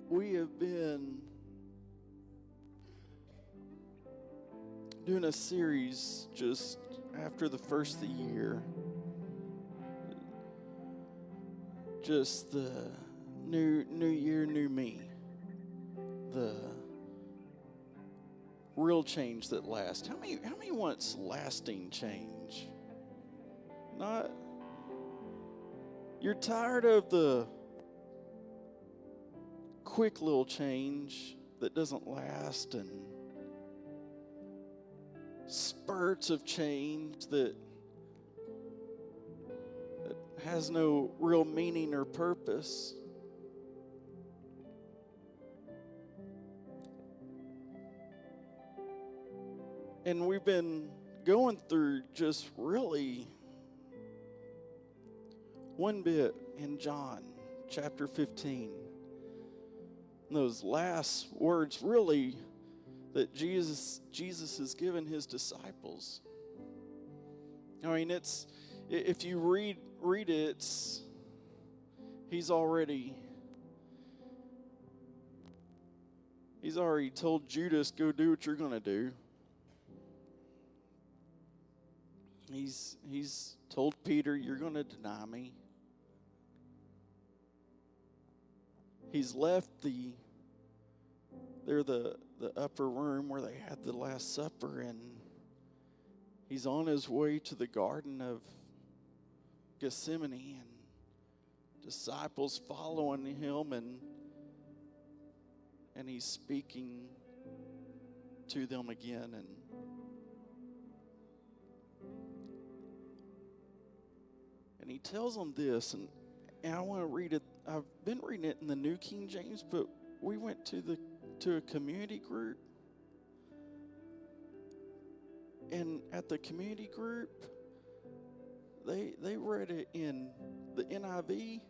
We have been doing a series just after the first of the year. Just the new year, new me. The real change that lasts. How many wants lasting change? Not. You're tired of the quick little change that doesn't last and spurts of change that has no real meaning or purpose. And we've been going through just really one bit in John chapter 15. Those last words really that Jesus has given his disciples. I mean, it's, if you read it, he's already told Judas, go do what you're going to do. He's told Peter, you're going to deny me. He's left the upper room where they had the Last Supper, and he's on his way to the Garden of Gethsemane, and disciples following him, and he's speaking to them again, and he tells them this, and I want to read it. I've been reading it in the New King James, but we went to a community group, and at the community group, they read it in the NIV,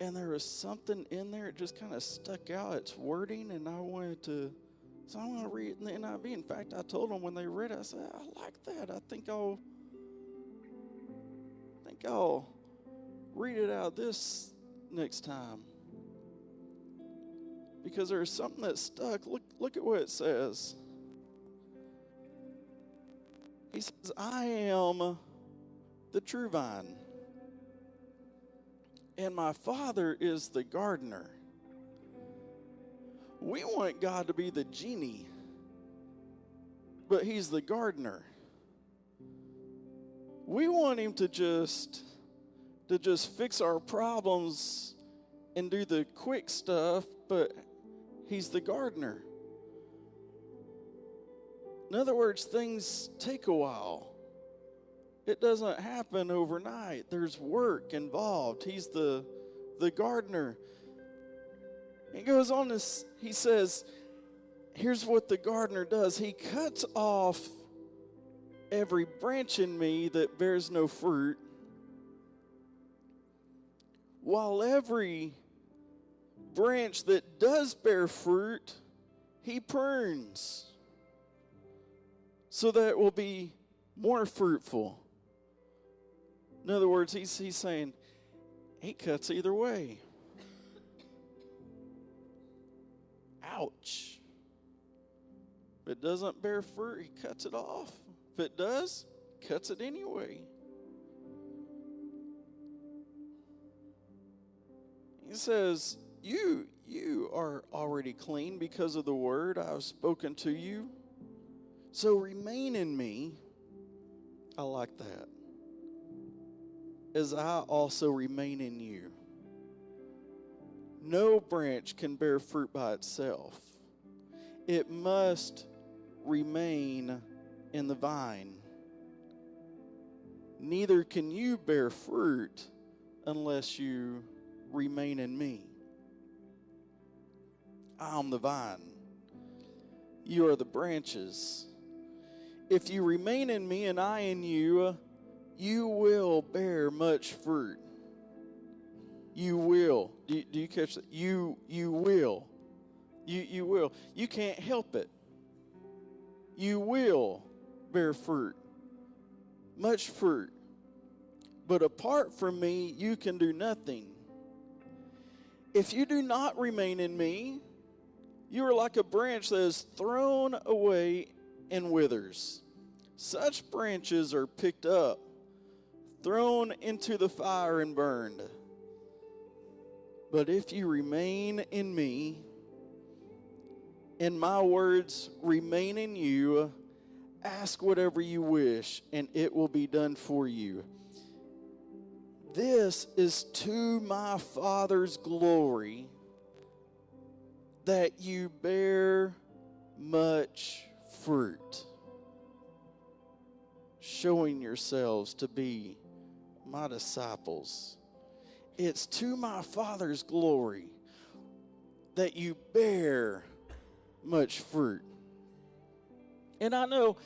and there was something in there, it just kind of stuck out, its wording, and I want to read it in the NIV. In fact, I told them when they read it, I said, I like that. I think I'll read it out this next time, because there's something that stuck. Look at what it says. He says, I am the true vine, and my Father is the gardener. We want God to be the genie, but he's the gardener. We want him to just fix our problems and do the quick stuff, but he's the gardener. In other words, things take a while. It doesn't happen overnight. There's work involved. He's the gardener. He goes on this, he says, here's what the gardener does. He cuts off every branch in me that bears no fruit, while every branch that does bear fruit, he prunes so that it will be more fruitful. In other words, he's saying he cuts either way. Ouch. If it doesn't bear fruit, he cuts it off. If it does, cuts it anyway. He says, you are already clean because of the word I have spoken to you. So remain in me. I like that. As I also remain in you. No branch can bear fruit by itself. It must remain in the vine. Neither can you bear fruit unless you remain in me. I am the vine. You are the branches. If you remain in me and I in you, you will bear much fruit. You will. Do you catch that? You will. You will. You can't help it. You will bear fruit. Much fruit. But apart from me, you can do nothing. if you do not remain in me, you are like a branch that is thrown away and withers. Such branches are picked up, thrown into the fire and burned. But if you remain in me, and my words remain in you, ask whatever you wish, and it will be done for you. This is to my Father's glory, that you bear much fruit, showing yourselves to be my disciples. It's to my Father's glory that you bear much fruit. And I know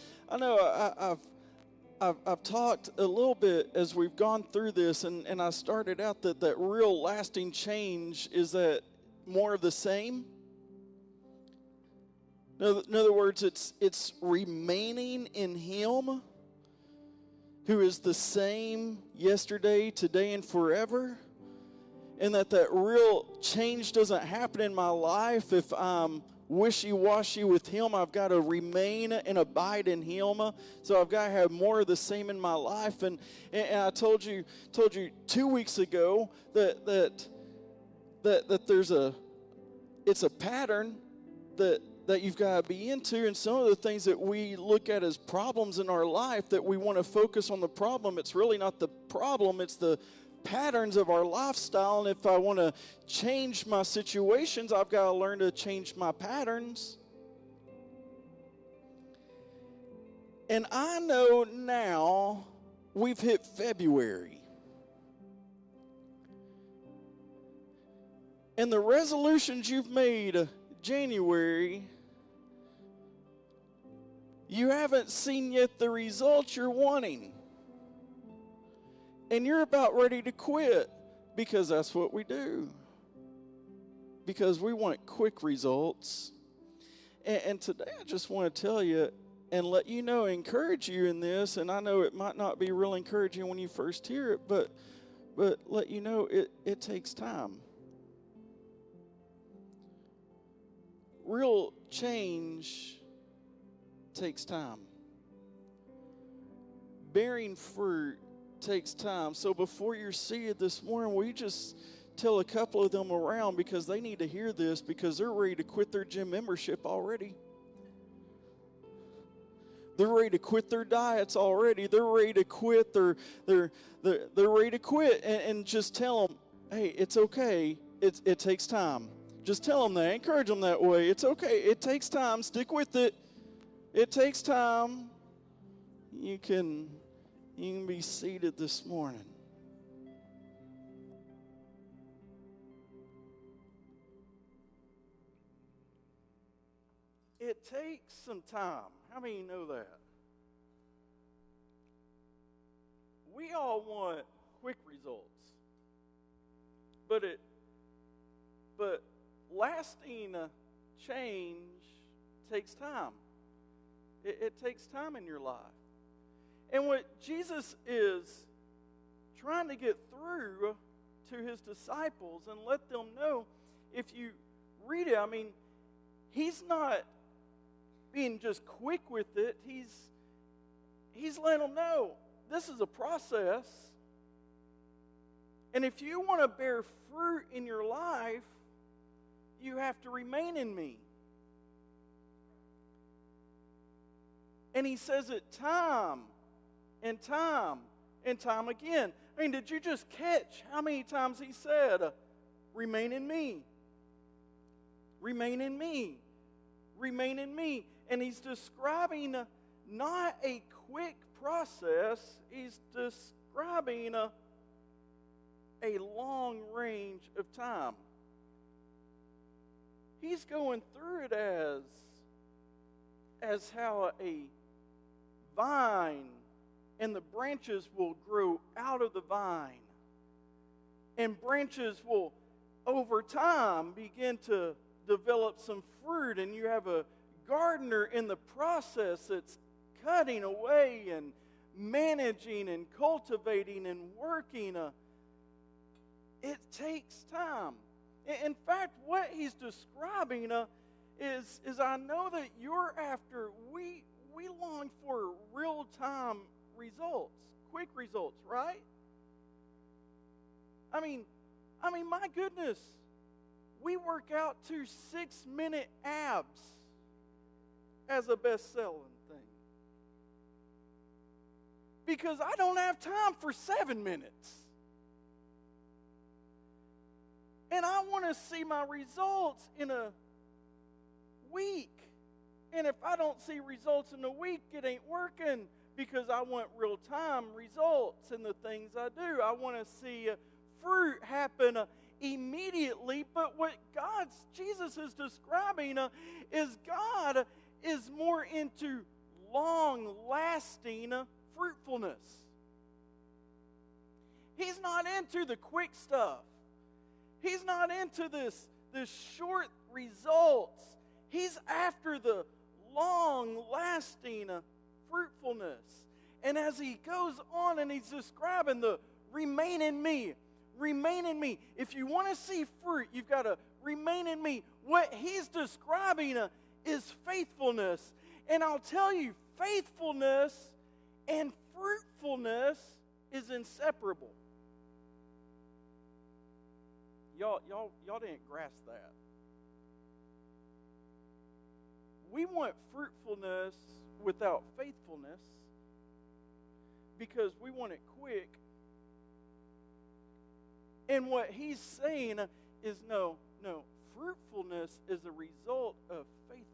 I've talked a little bit as we've gone through this, and I started out that real lasting change is that more of the same. In other words, it's remaining in Him, who is the same yesterday, today, and forever. And that real change doesn't happen in my life if I'm wishy-washy with Him. I've got to remain and abide in Him. So I've got to have more of the same in my life. And I told you 2 weeks ago that there's it's a pattern that you've got to be into. And some of the things that we look at as problems in our life, that we want to focus on the problem, it's really not the problem, it's the patterns of our lifestyle. And if I want to change my situations, I've got to learn to change my patterns. And I know now we've hit February. And the resolutions you've made January, you haven't seen yet the results you're wanting. And you're about ready to quit, because that's what we do. Because we want quick results. And today I just want to tell you and let you know, encourage you in this. And I know it might not be real encouraging when you first hear it, but let you know it takes time. Real change takes time. Bearing fruit takes time. So before you're seated this morning, will you just tell a couple of them around, because they need to hear this, because they're ready to quit their gym membership already. They're ready to quit their diets already. They're ready to quit they're ready to quit, and just tell them, hey, it's okay. It takes time. Just tell them that. Encourage them that way. It's okay. It takes time. Stick with it. It takes time. You can be seated this morning. It takes some time. How many of you know that? We all want quick results. But lasting change takes time. It takes time in your life. And what Jesus is trying to get through to his disciples and let them know, if you read it, I mean, he's not being just quick with it. He's letting them know this is a process. And if you want to bear fruit in your life, you have to remain in me. And he says it time and time and time again. I mean, did you just catch how many times he said, remain in me, remain in me, remain in me? And he's describing not a quick process, he's describing a long range of time. He's going through it as how a vine and the branches will grow out of the vine. And branches will, over time, begin to develop some fruit. And you have a gardener in the process that's cutting away and managing and cultivating and working. It takes time. In fact, what he's describing is I know that you're after, we long for real-time results, quick results, right? I mean, my goodness, we work out to 6-minute abs as a best-selling thing. Because I don't have time for 7 minutes. And I want to see my results in a week. And if I don't see results in a week, it ain't working, because I want real-time results in the things I do. I want to see fruit happen immediately. But what Jesus is describing is God is more into long-lasting fruitfulness. He's not into the quick stuff. He's not into this short results. He's after the long-lasting fruitfulness. And as he goes on and he's describing the remain in me, remain in me. If you want to see fruit, you've got to remain in me. What he's describing is faithfulness. And I'll tell you, faithfulness and fruitfulness is inseparable. Y'all didn't grasp that. We want fruitfulness without faithfulness because we want it quick. And what he's saying is no, fruitfulness is a result of faithfulness.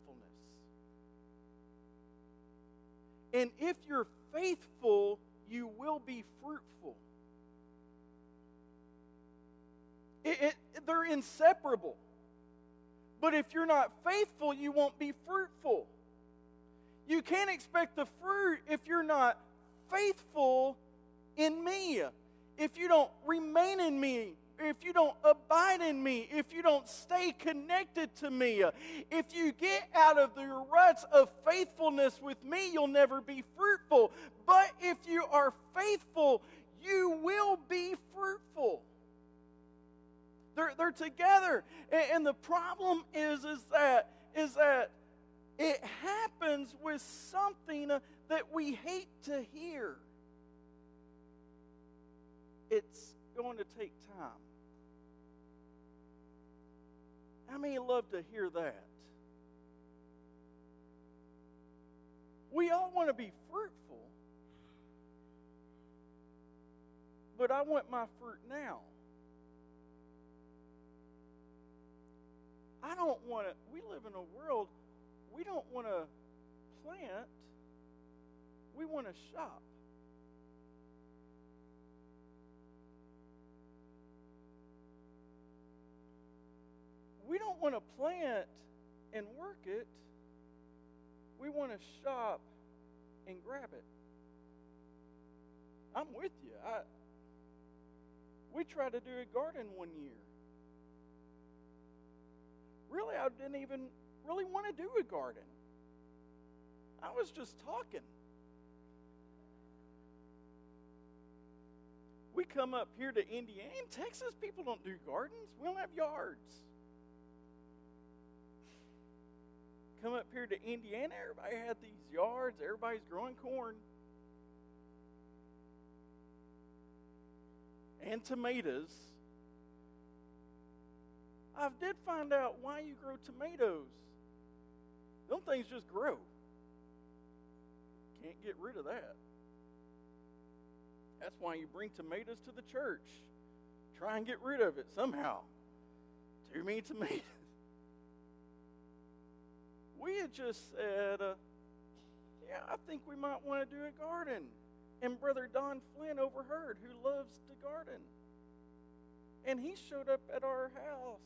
And if you're faithful, you will be fruitful. They're inseparable. But if you're not faithful, you won't be fruitful. You can't expect the fruit if you're not faithful in me. If you don't remain in me, if you don't abide in me, if you don't stay connected to me, if you get out of the ruts of faithfulness with me, you'll never be fruitful. But if you are faithful, you will be fruitful. They're together. And the problem is that it happens with something that we hate to hear. It's going to take time. How many love to hear that? We all want to be fruitful, but I want my fruit now. I don't want to, we live in a world, we don't want to plant, we want to shop. We don't want to plant and work it, we want to shop and grab it. I'm with you. We tried to do a garden one year. Really, I didn't even really want to do a garden. I was just talking. We come up here to Indiana. In Texas, people don't do gardens. We don't have yards. Come up here to Indiana, everybody had these yards. Everybody's growing corn. And tomatoes. I did find out why you grow tomatoes. Them things just grow. Can't get rid of that. That's why you bring tomatoes to the church. Try and get rid of it somehow. Too many tomatoes. We had just said, I think we might want to do a garden. And Brother Don Flynn overheard, who loves to garden. And he showed up at our house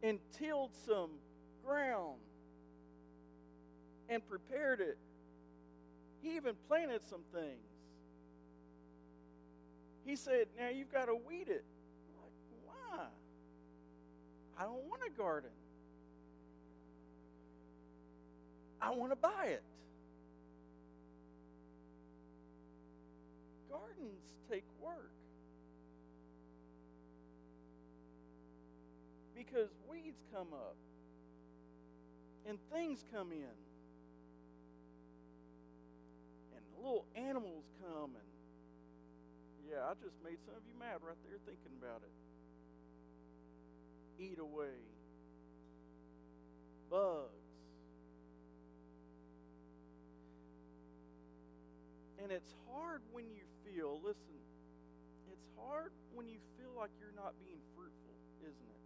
and tilled some ground and prepared it. He even planted some things. He said, now you've got to weed it. I'm like, why? I don't want a garden. I want to buy it. Gardens take work. because weeds come up and things come in and little animals come and I just made some of you mad right there thinking about it. Eat away. Bugs. And it's hard when you feel, listen, it's hard when you feel like you're not being fruitful, isn't it?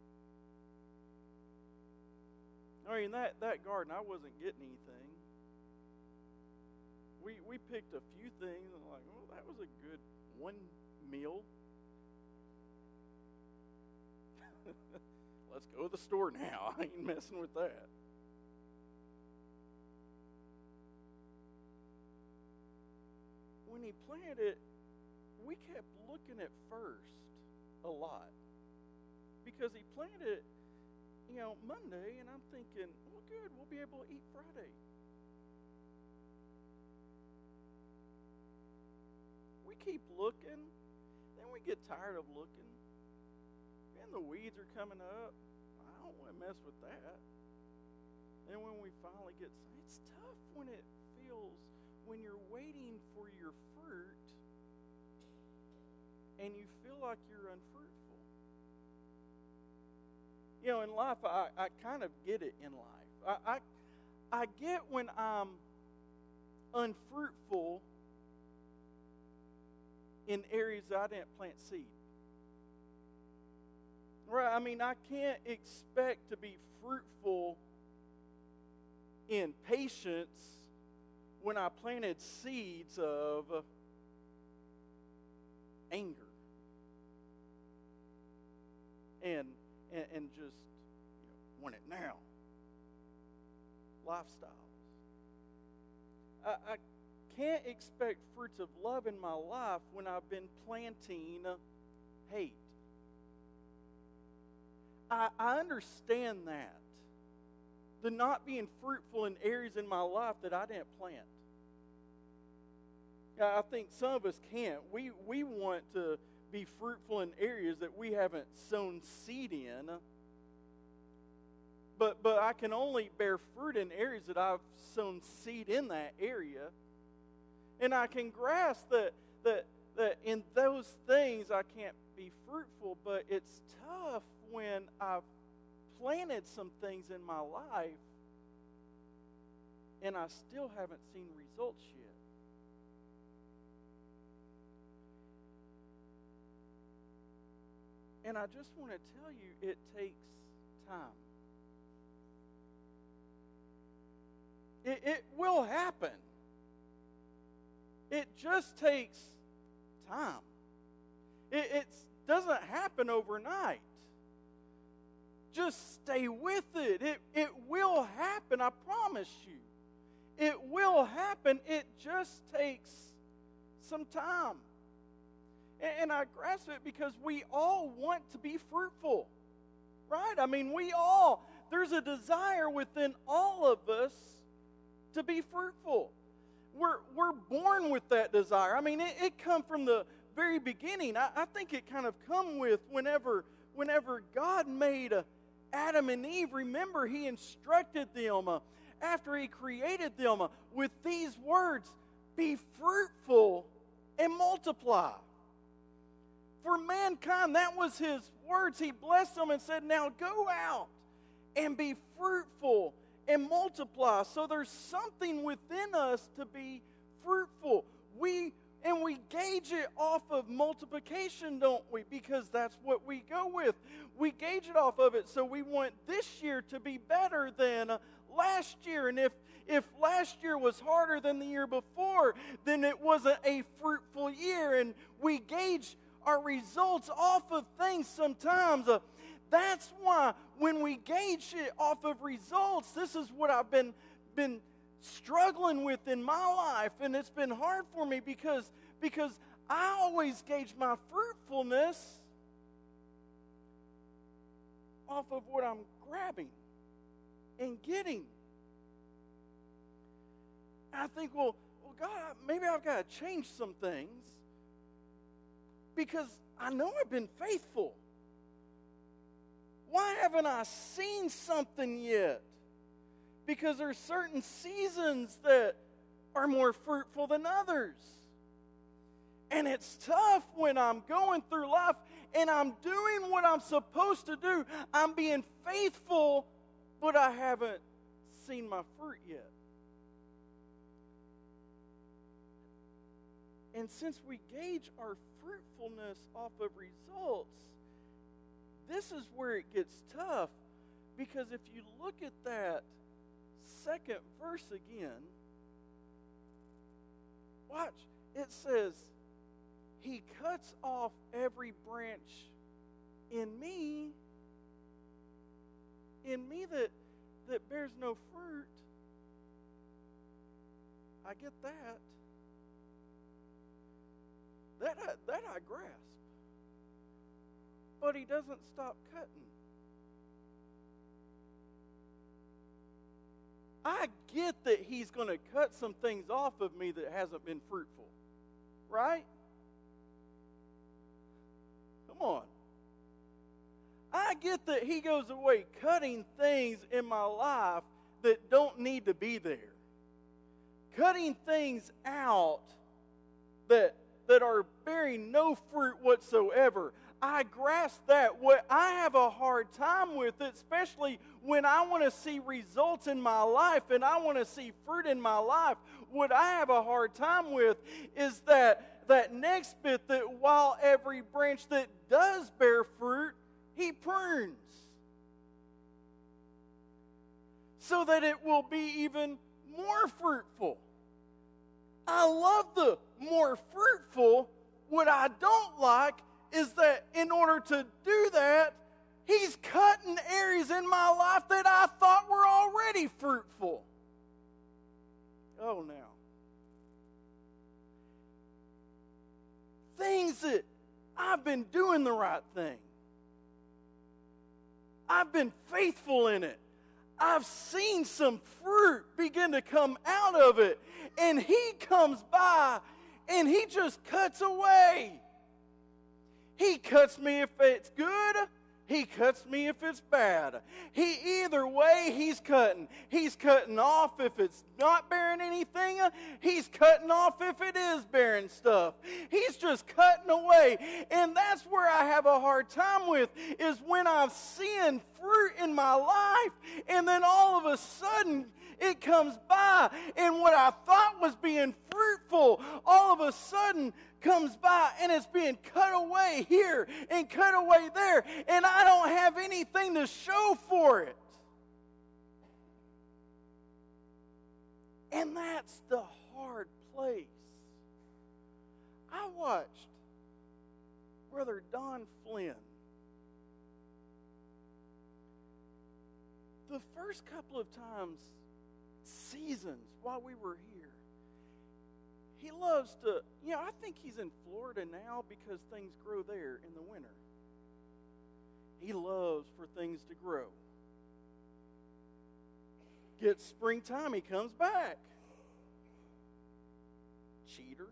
I mean, that garden, I wasn't getting anything. We picked a few things and like, oh, that was a good one meal. Let's go to the store now. I ain't messing with that. When he planted it, we kept looking at first a lot. Because he planted it, Monday, and I'm thinking, well, good, we'll be able to eat Friday. We keep looking, then we get tired of looking, and the weeds are coming up. I don't want to mess with that. Then when we finally it's tough when it feels, when you're waiting for your fruit, and you feel like you're unfruitful. In life, I kind of get it in life. I get when I'm unfruitful in areas that I didn't plant seed. Right? I mean, I can't expect to be fruitful in patience when I planted seeds of anger and just want it now. Lifestyles. I can't expect fruits of love in my life when I've been planting hate. I understand that. The not being fruitful in areas in my life that I didn't plant. I think some of us can't. We want to be fruitful in areas that we haven't sown seed in. But I can only bear fruit in areas that I've sown seed in that area. And I can grasp that in those things I can't be fruitful, but it's tough when I've planted some things in my life and I still haven't seen results yet. And I just want to tell you, it takes time. It will happen. It just takes time. It doesn't happen overnight. Just stay with it. It will happen, I promise you. It will happen. It just takes some time. And I grasp it because we all want to be fruitful. Right? I mean, there's a desire within all of us to be fruitful. We're born with that desire. I mean, it come from the very beginning. I think it kind of come with whenever God made Adam and Eve. Remember, He instructed them after He created them with these words, be fruitful and multiply. For mankind, that was His words. He blessed them and said, now go out and be fruitful and multiply. So there's something within us to be fruitful. We gauge it off of multiplication, don't we? Because that's what we go with. We gauge it off of it. So we want this year to be better than last year. And if last year was harder than the year before, then it wasn't a fruitful year. And we gauge our results off of things sometimes. That's why when we gauge it off of results, this is what I've been struggling with in my life, and it's been hard for me because I always gauge my fruitfulness off of what I'm grabbing and getting. I think, well, God, maybe I've got to change some things because I know I've been faithful. Why haven't I seen something yet? Because there's certain seasons that are more fruitful than others. And it's tough when I'm going through life and I'm doing what I'm supposed to do. I'm being faithful, but I haven't seen my fruit yet. And since we gauge our fruitfulness off of results, this is where it gets tough. Because if you look at that second verse again, watch, it says, He cuts off every branch in me that bears no fruit. I get that. That I grasp. But He doesn't stop cutting. I get that He's going to cut some things off of me that hasn't been fruitful. Right? Come on. I get that He goes away cutting things in my life that don't need to be there. Cutting things out that are bearing no fruit whatsoever. I grasp that. What I have a hard time with, especially when I want to see results in my life and I want to see fruit in my life, what I have a hard time with is that next bit, that while every branch that does bear fruit, He prunes so that it will be even more fruitful. I love the more fruitful. What I don't like is that in order to do that, He's cutting areas in my life that I thought were already fruitful. Oh, now. Things that I've been doing the right thing. I've been faithful in it. I've seen some fruit begin to come out of it. And He comes by and He just cuts away. He cuts me if it's good. He cuts me if it's bad. Either way, He's cutting. He's cutting off if it's not bearing anything. He's cutting off if it is bearing stuff. He's just cutting away. And that's where I have a hard time with, is when I've seen fruit in my life, and then all of a sudden it comes by, and what I thought was being fruitful, all of a sudden comes by and it's being cut away here and cut away there, and I don't have anything to show for it. And that's the hard place. I watched Brother Don Flynn. The first couple of seasons while we were here, he loves to, I think he's in Florida now because things grow there in the winter. He loves for things to grow. Gets springtime, he comes back. Cheater.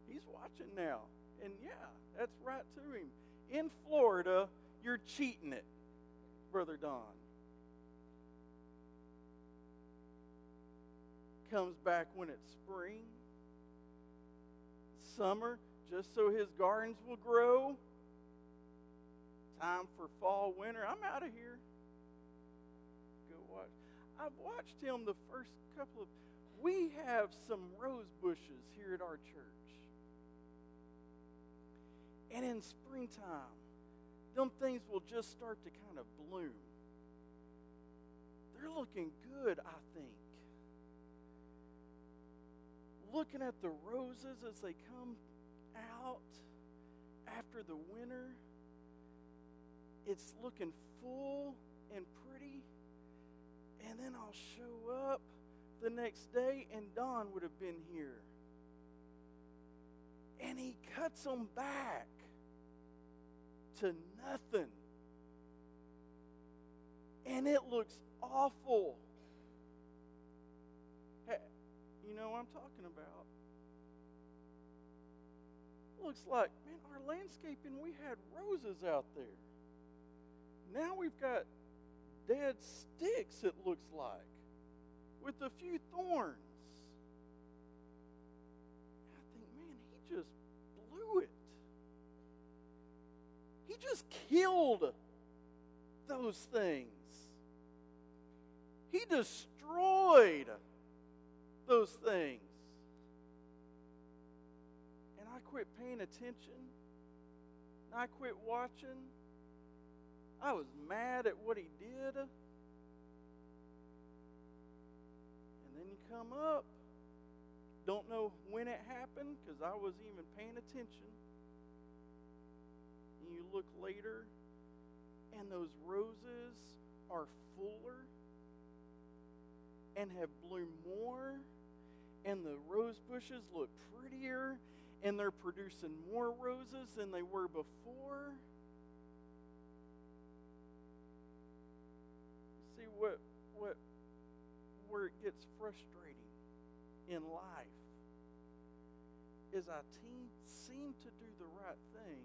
He's watching now. And yeah, that's right to him. In Florida, you're cheating it, Brother Don. Comes back when it's spring, summer, just so his gardens will grow. Time for fall, winter. I'm out of here. Go watch. I've watched him the first couple of. We have some rose bushes here at our church, and in springtime, them things will just start to kind of bloom. They're looking good, I think. Looking at the roses as they come out after the winter, it's looking full and pretty. And then I'll show up the next day and Don would have been here. And he cuts them back to nothing. And it looks awful. Hey, you know what I'm talking about. looks like, man, our landscaping, we had roses out there. Now we've got dead sticks, it looks like, with a few thorns. And I think, man, he just blew it. He just killed those things. He destroyed those things. And I quit paying attention. And I quit watching. I was mad at what he did. And then you come up. Don't know when it happened because I wasn't even paying attention. And you look later, and those roses are fuller and have bloomed more, and the rose bushes look prettier, and they're producing more roses than they were before. See where it gets frustrating in life is I seem to do the right thing.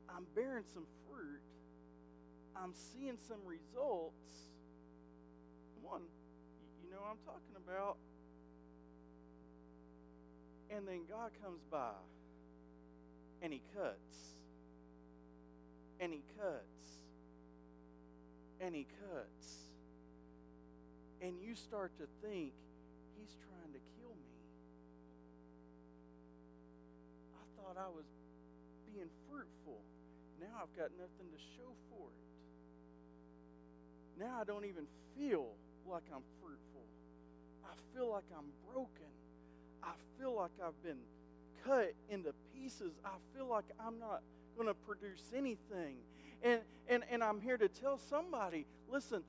I'm bearing some fruit. I'm seeing some results. Come on, you know what I'm talking about. And then God comes by and he cuts. And he cuts. And he cuts. And you start to think, he's trying to kill me. I thought I was being fruitful. Now I've got nothing to show for it. Now I don't even feel like I'm fruitful. I feel like I'm broken. I feel like I've been cut into pieces. I feel like I'm not going to produce anything. And I'm here to tell somebody, listen,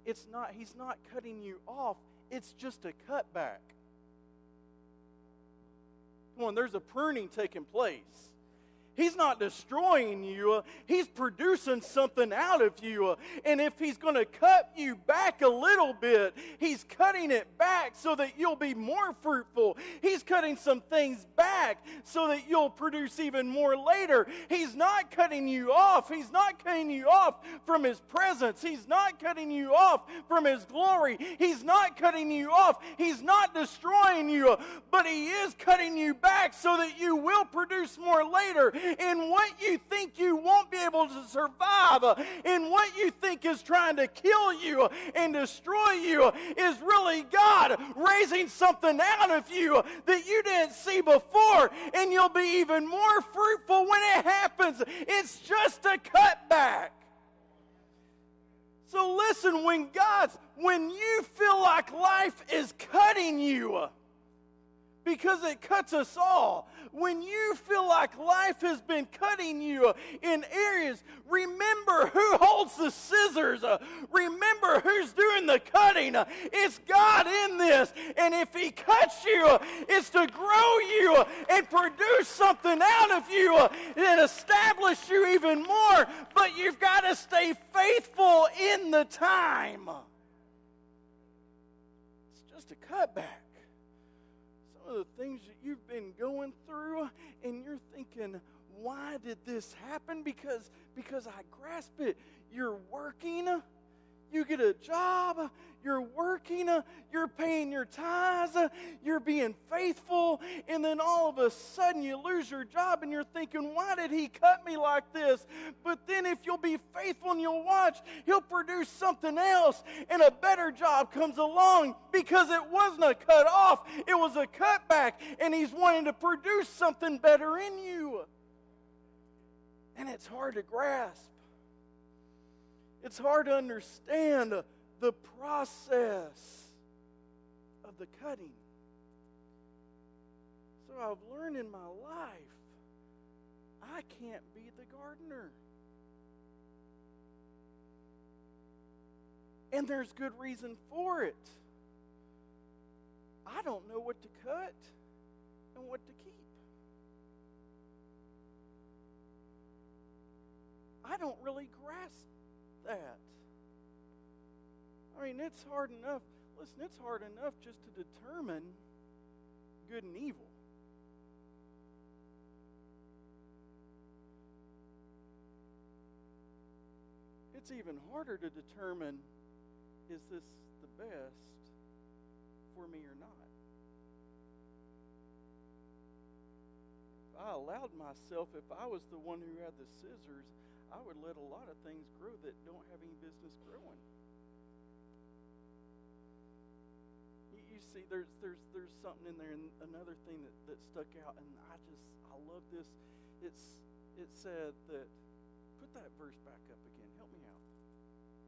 he's not cutting you off. It's just a cutback. Come on, there's a pruning taking place. He's not destroying you. He's producing something out of you. And if he's going to cut you back a little bit, he's cutting it back so that you'll be more fruitful. He's cutting some things back so that you'll produce even more later. He's not cutting you off. He's not cutting you off from his presence. He's not cutting you off from his glory. He's not cutting you off. He's not destroying you. But he is cutting you back so that you will produce more later. In what you think you won't be able to survive, in what you think is trying to kill you and destroy you, is really God raising something out of you that you didn't see before, and you'll be even more fruitful when it happens. It's just a cutback. So listen, when you feel like life is cutting you, because it cuts us all. When you feel like life has been cutting you in areas, remember who holds the scissors. Remember who's doing the cutting. It's God in this. And if he cuts you, it's to grow you and produce something out of you and establish you even more. But you've got to stay faithful in the time. It's just a cutback. Of the things that you've been going through, and you're thinking, why did this happen? Because I grasp it. You're working, you get a job, you're working, you're paying your tithes, you're being faithful, and then all of a sudden you lose your job and you're thinking, why did he cut me like this? But then if you'll be faithful and you'll watch, he'll produce something else, and a better job comes along because it wasn't a cut off, it was a cutback, and he's wanting to produce something better in you. And it's hard to grasp. It's hard to understand the process of the cutting. So I've learned in my life, I can't be the gardener. And there's good reason for it. I don't know what to cut and what to keep. I don't really grasp that. I mean, it's hard enough. Listen, it's hard enough just to determine good and evil. it's even harder to determine, is this the best for me or not? If I allowed myself, if I was the one who had the scissors, I would let a lot of things grow that don't have any business growing. You see, there's something in there, and another thing that stuck out, and I love this. It said that, put that verse back up again. Help me out.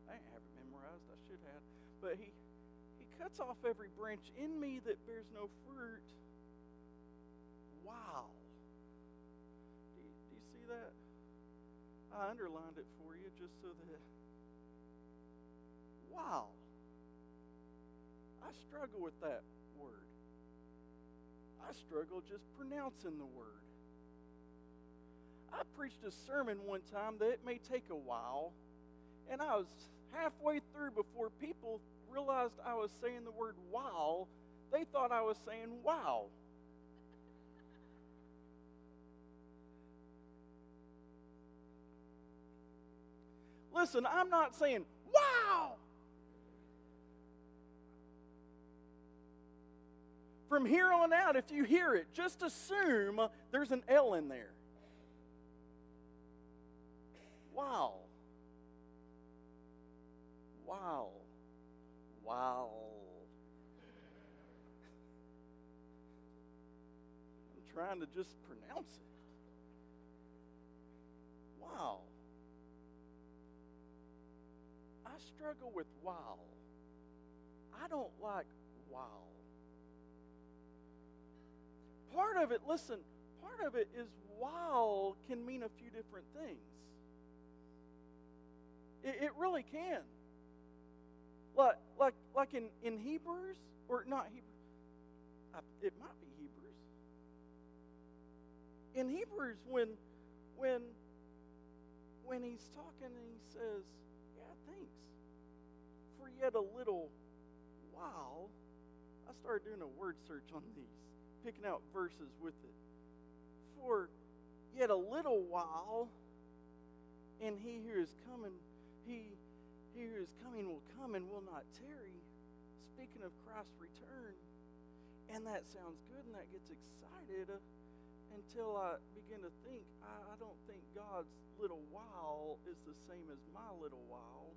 I didn't have it memorized. I should have. But he cuts off every branch in me that bears no fruit. Wow. Do you see that? I underlined it for you just so that. Wow. I struggle with that word. I struggle just pronouncing the word. I preached a sermon one time that it may take a while, and I was halfway through before people realized I was saying the word wow. They thought I was saying wow. Listen, I'm not saying wow. From here on out, if you hear it, just assume there's an L in there. Wow. Wow. Wow. I'm trying to just pronounce it. Wow. I struggle with wow. I don't like wow. Part of it, listen, part of it is wow can mean a few different things. It really can. Like in Hebrews, or not Hebrews, it might be Hebrews. In Hebrews, when he's talking and he says, yeah, thanks. For yet a little while, I started doing a word search on these, picking out verses with it. For yet a little while, and he who is coming, he who is coming will come and will not tarry. Speaking of Christ's return, and that sounds good and that gets excited until I begin to think, I don't think God's little while is the same as my little while.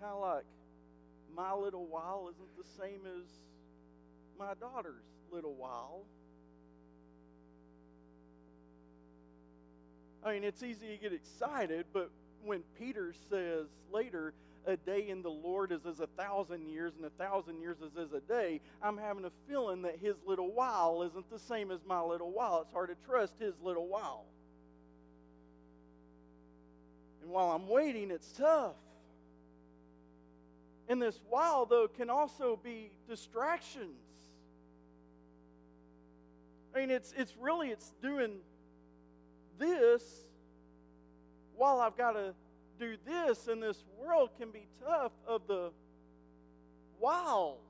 Kind of like my little while isn't the same as my daughter's little while. I mean, it's easy to get excited, but when Peter says later, a day in the Lord is as 1,000 years, and 1,000 years is as a day, I'm having a feeling that his little while isn't the same as my little while. It's hard to trust his little while. And while I'm waiting, it's tough. And this while, though, can also be distractions. I mean, it's doing this while I've got to do this, and this world can be tough of the whiles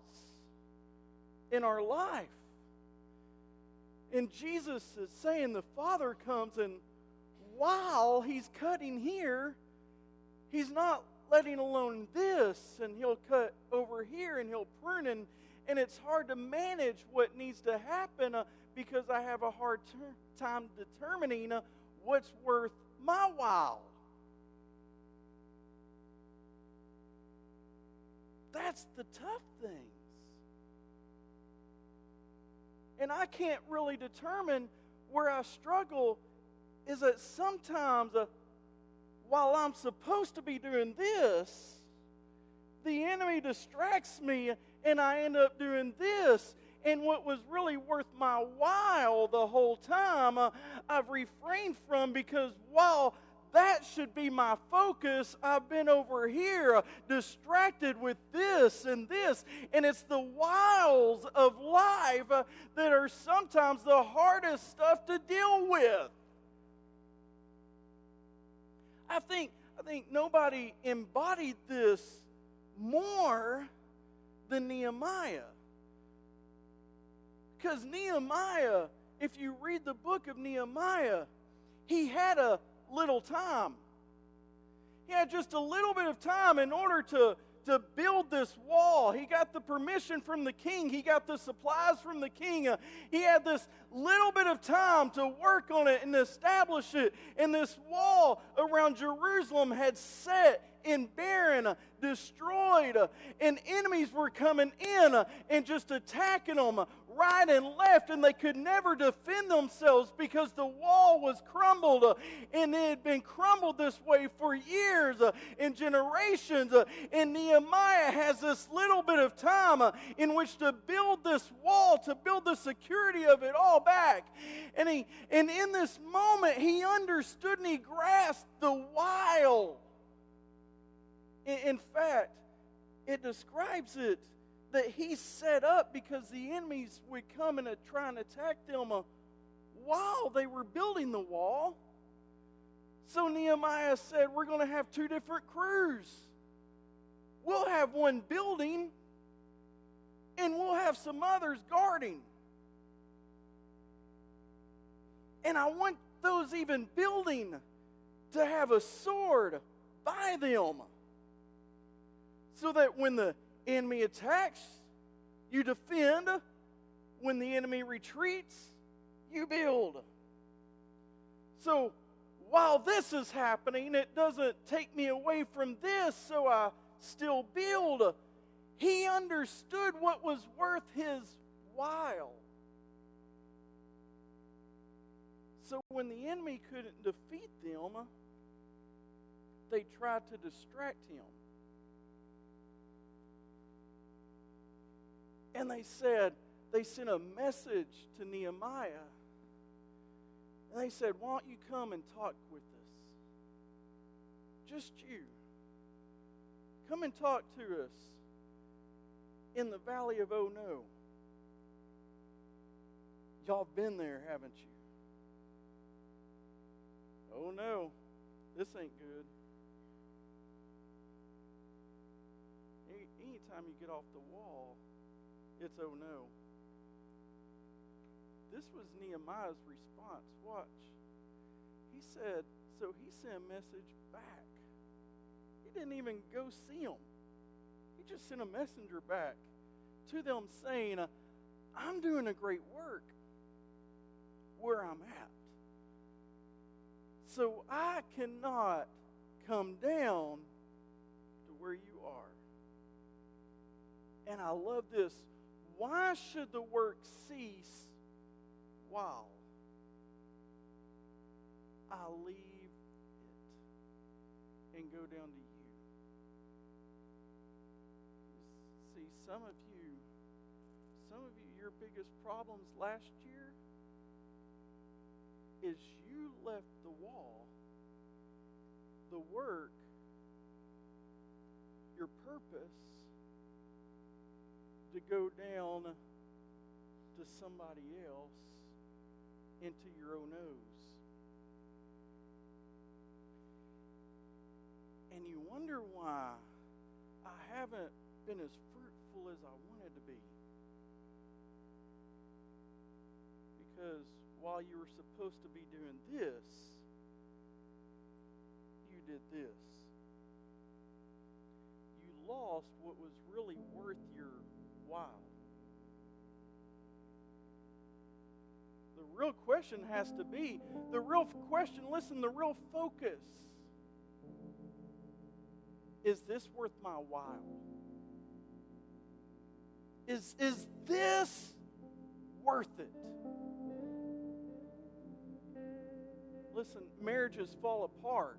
in our life. And Jesus is saying the Father comes, and while he's cutting here, he's not letting alone this, and he'll cut over here, and he'll prune, and it's hard to manage what needs to happen because I have a hard time determining what's worth my while. That's the tough things. And I can't really determine where I struggle is that sometimes while I'm supposed to be doing this, the enemy distracts me and I end up doing this. And what was really worth my while the whole time, I've refrained from, because while that should be my focus, I've been over here distracted with this. And it's the wiles of life that are sometimes the hardest stuff to deal with. I think nobody embodied this more than Nehemiah. Because Nehemiah, if you read the book of Nehemiah, he had a little time. He had just a little bit of time in order to build this wall. He got the permission from the king. He got the supplies from the king. He had this little bit of time to work on it and establish it. And this wall around Jerusalem had set in barren, destroyed, and enemies were coming in and just attacking them right and left, and they could never defend themselves because the wall was crumbled, and it had been crumbled this way for years and generations. And Nehemiah has this little bit of time in which to build this wall, to build the security of it all back. And in this moment, he understood and he grasped the while. In fact, it describes it that he set up because the enemies would come and try and attack them while they were building the wall. So Nehemiah said, we're going to have two different crews. We'll have one building, and we'll have some others guarding. And I want those even building to have a sword by them, so that when the enemy attacks, you defend. When the enemy retreats, you build. So while this is happening, it doesn't take me away from this, so I still build. He understood what was worth his while. So when the enemy couldn't defeat them, they tried to distract him. And they sent a message to Nehemiah. And they said, why don't you come and talk with us? Just you. Come and talk to us in the valley of Oh No. Y'all have been there, haven't you? Oh no, this ain't good. Anytime you get off the wall, it's oh no. This was Nehemiah's response. Watch. He said, so he sent a message back. He didn't even go see them. He just sent a messenger back to them saying, I'm doing a great work where I'm at. So I cannot come down to where you are. And I love this. Why should the work cease while I leave it and go down to you? See, some of you, your biggest problems last year is you left the wall, the work, your purpose, to go down to somebody else into your own nose. And you wonder why I haven't been as fruitful as I wanted to be. Because while you were supposed to be doing this, you did this. You lost what was really worth your while. The real question has to be, the real focus. Is this worth my while? Is this worth it? Listen, marriages fall apart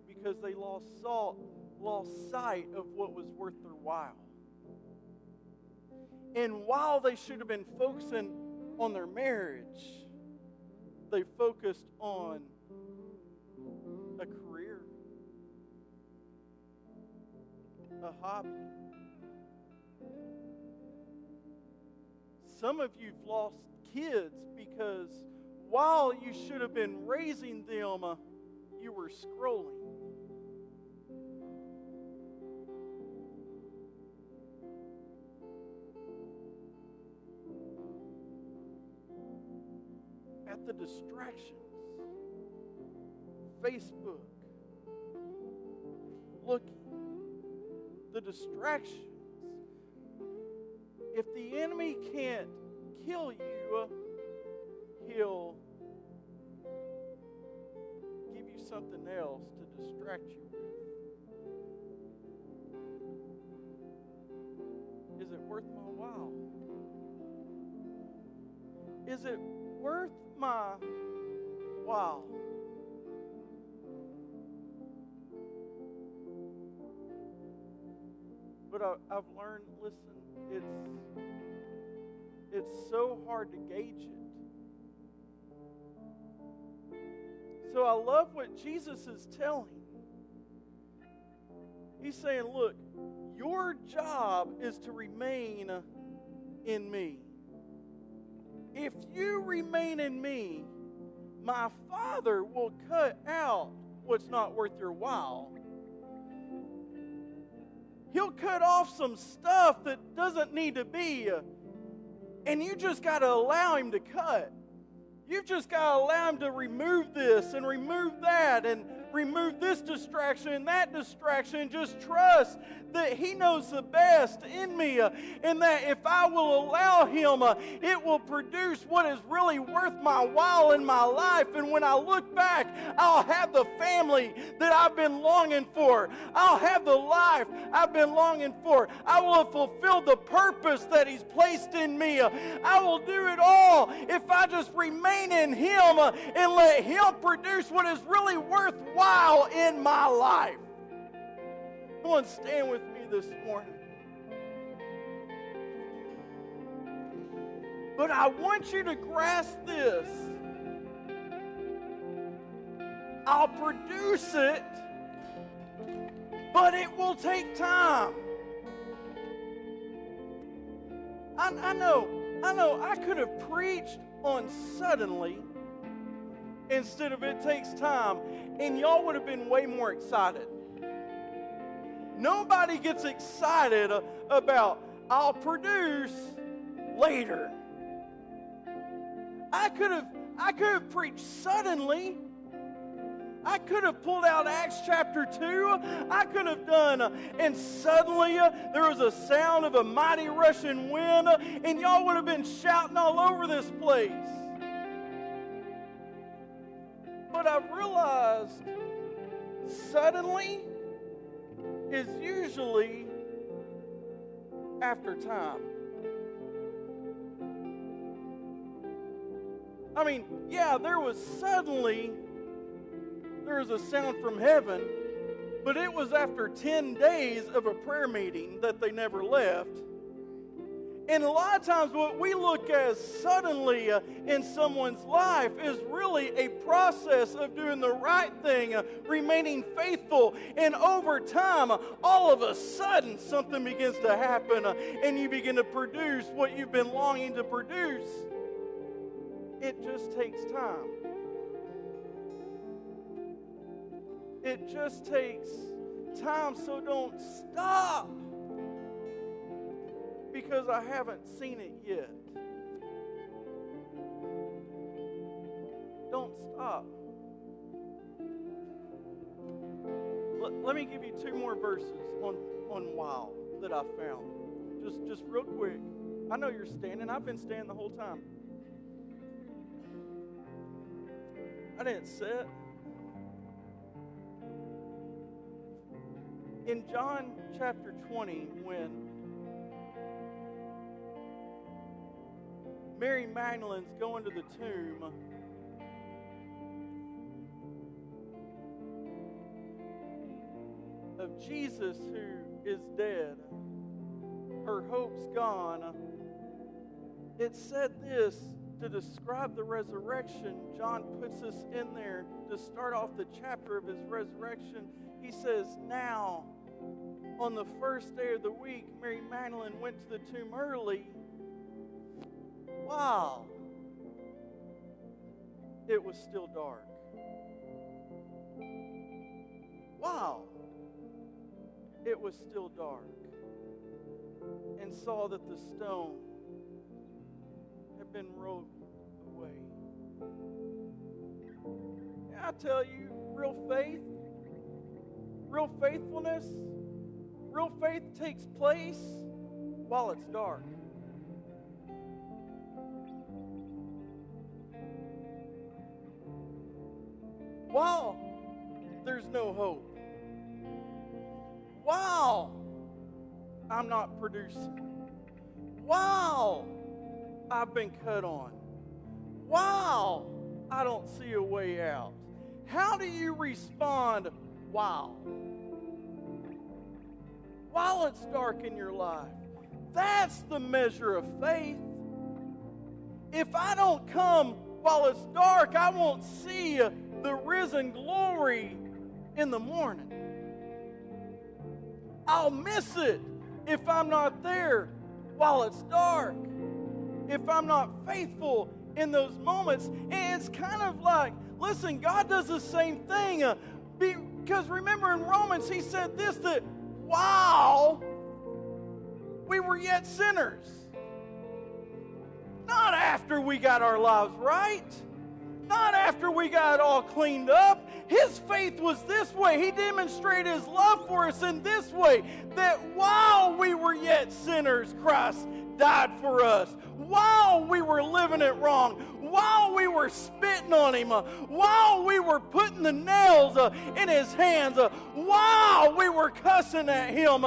because they lost sight of what was worth their while. And while they should have been focusing on their marriage, they focused on a career, a hobby. Some of you've lost kids because while you should have been raising them, you were scrolling. At the distractions. Facebook, looking, the distractions. If the enemy can't kill you, he'll give you something else to distract you with. Is it worth my while? Is it worth my while? But I've learned, listen, it's so hard to gauge it. So I love what Jesus is telling. He's saying, look, your job is to remain in me. If you remain in me, my Father will cut out what's not worth your while. He'll cut off some stuff that doesn't need to be. And you just got to allow Him to cut. You've just got to allow Him to remove this and remove that and remove this distraction and that distraction. Just trust that He knows the best in me, and that if I will allow Him, it will produce what is really worth my while in my life. And when I look back, I'll have the family that I've been longing for. I'll have the life I've been longing for. I will have fulfilled the purpose that He's placed in me. I will do it all if I just remain in Him and let Him produce what is really worthwhile in my life. Come on, stand with me this morning. But I want you to grasp this. I'll produce it, but it will take time. I know, I could have preached on suddenly instead of it takes time, and y'all would have been way more excited. Nobody gets excited about, I'll produce later. I could have preached suddenly. I could have pulled out Acts chapter 2. I could have done, and suddenly there was a sound of a mighty rushing wind, and y'all would have been shouting all over this place. But I realized suddenly is usually after time. I mean, yeah, there was a sound from heaven, but it was after 10 days of a prayer meeting that they never left. And a lot of times what we look as suddenly in someone's life is really a process of doing the right thing, remaining faithful. And over time, all of a sudden, something begins to happen and you begin to produce what you've been longing to produce. It just takes time. It just takes time, so don't stop because I haven't seen it yet. Don't stop. Let me give you 2 more verses on wow that I found. Just real quick. I know you're standing. I've been standing the whole time. I didn't sit. In John chapter 20, when Mary Magdalene's going to the tomb, of Jesus who is dead, her hope's gone. It said this to describe the resurrection. John puts this in there to start off the chapter of his resurrection. He says, now, on the first day of the week, Mary Magdalene went to the tomb early. Wow. It was still dark. Wow. It was still dark. And saw that the stone had been rolled away. And I tell you, real faith? Real faithfulness? Real faith takes place while it's dark. While there's no hope. While I'm not producing. While I've been cut on. While I don't see a way out. How do you respond while it's dark in your life? That's the measure of faith. If I don't come while it's dark, I won't see the risen glory in the morning. I'll miss it if I'm not there while it's dark. If I'm not faithful in those moments. And it's kind of like, listen, God does the same thing. Because remember in Romans, he said this, that while we were yet sinners, not after we got our lives right, not after we got it all cleaned up. His faith was this way. He demonstrated his love for us in this way, that while we were yet sinners, Christ died for us. While we were living it wrong, while we were spitting on him, while we were putting the nails in his hands, while we were cussing at him,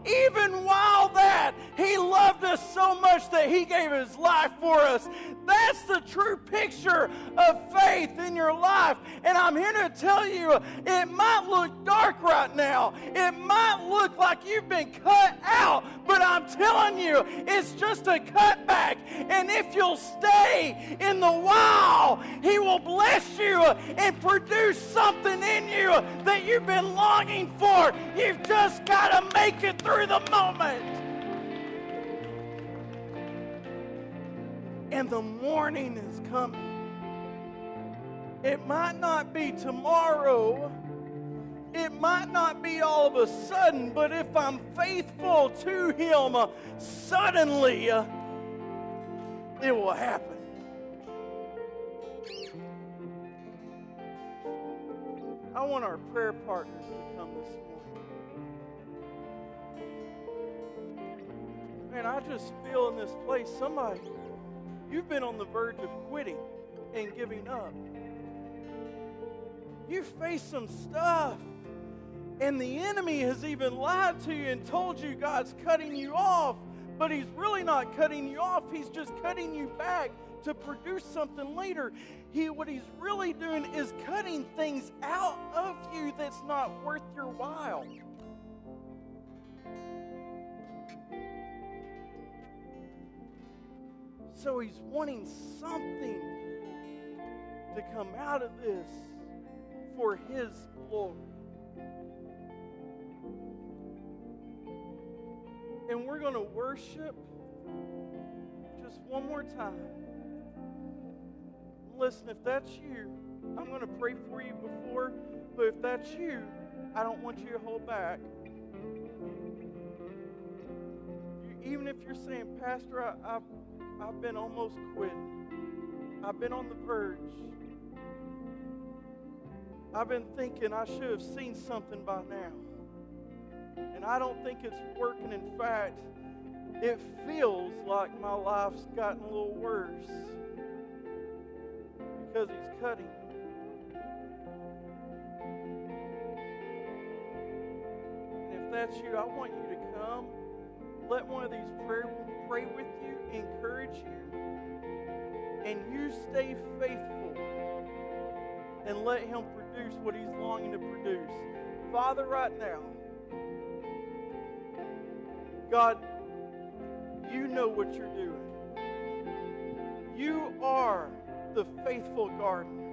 even while that, he loved us so much that he gave his life for us. That's the true picture of faith in your life. And I'm here to tell you, it might look dark right now. It might look like you've been cut out, but I'm telling you, it's just a cutback. And if you'll stay in the while, he will bless you and produce something in you that you've been longing for. You've just got to make it through the moment. And the morning is coming. It might not be tomorrow. It might not be all of a sudden, but if I'm faithful to him, suddenly it will happen. I want our prayer partners to come this morning. Man, I just feel in this place, somebody, you've been on the verge of quitting and giving up. You faced some stuff, and the enemy has even lied to you and told you God's cutting you off, but he's really not cutting you off. He's just cutting you back to produce something later. What he's really doing is cutting things out of you that's not worth your while. So he's wanting something to come out of this for his glory. And we're going to worship just one more time. Listen, if that's you, I'm going to pray for you before, but if that's you, I don't want you to hold back. Even if you're saying, Pastor, I've been almost quitting. I've been on the verge. I've been thinking I should have seen something by now. And I don't think it's working. In fact, it feels like my life's gotten a little worse because he's cutting. And if that's you, I want you to come. Let one of these pray with you, encourage you, and you stay faithful and let him produce what he's longing to produce. Father, right now, God, you know what you're doing. You are the faithful gardener.